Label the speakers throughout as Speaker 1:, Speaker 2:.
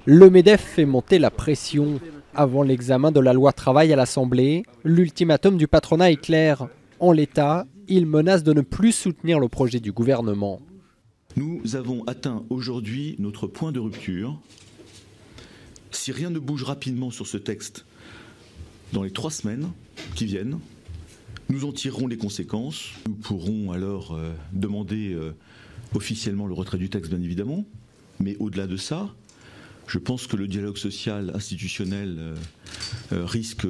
Speaker 1: Le MEDEF fait monter la pression. Avant l'examen de la loi travail à l'Assemblée, l'ultimatum du patronat est clair. En l'état, il menace de ne plus soutenir le projet du gouvernement.
Speaker 2: Nous avons atteint aujourd'hui notre point de rupture. Si rien ne bouge rapidement sur ce texte dans les 3 semaines qui viennent, nous en tirerons les conséquences. Nous pourrons alors demander officiellement le retrait du texte, bien évidemment. Mais au-delà de ça, je pense que le dialogue social institutionnel risque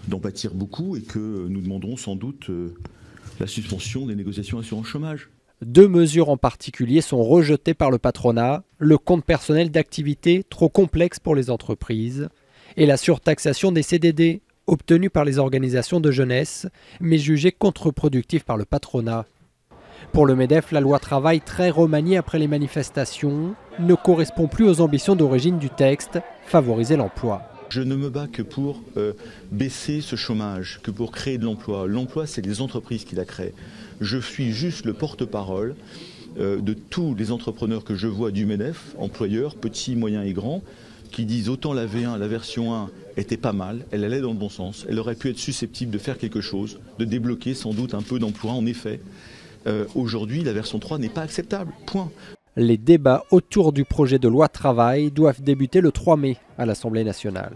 Speaker 2: d'en pâtir beaucoup et que nous demanderons sans doute la suspension des négociations assurance chômage.
Speaker 1: 2 mesures en particulier sont rejetées par le patronat, le compte personnel d'activité trop complexe pour les entreprises et la surtaxation des CDD obtenus par les organisations de jeunesse mais jugée contre-productive par le patronat. Pour le MEDEF, la loi travail très remaniée après les manifestations ne correspond plus aux ambitions d'origine du texte, favoriser l'emploi.
Speaker 2: Je ne me bats que pour baisser ce chômage, que pour créer de l'emploi. L'emploi, c'est les entreprises qui la créent. Je suis juste le porte-parole de tous les entrepreneurs que je vois du MEDEF, employeurs, petits, moyens et grands, qui disent autant la V1, la version 1 était pas mal, elle allait dans le bon sens, elle aurait pu être susceptible de faire quelque chose, de débloquer sans doute un peu d'emploi en effet. Aujourd'hui, la version 3 n'est pas acceptable, point.
Speaker 1: Les débats autour du projet de loi travail doivent débuter le 3 mai à l'Assemblée nationale.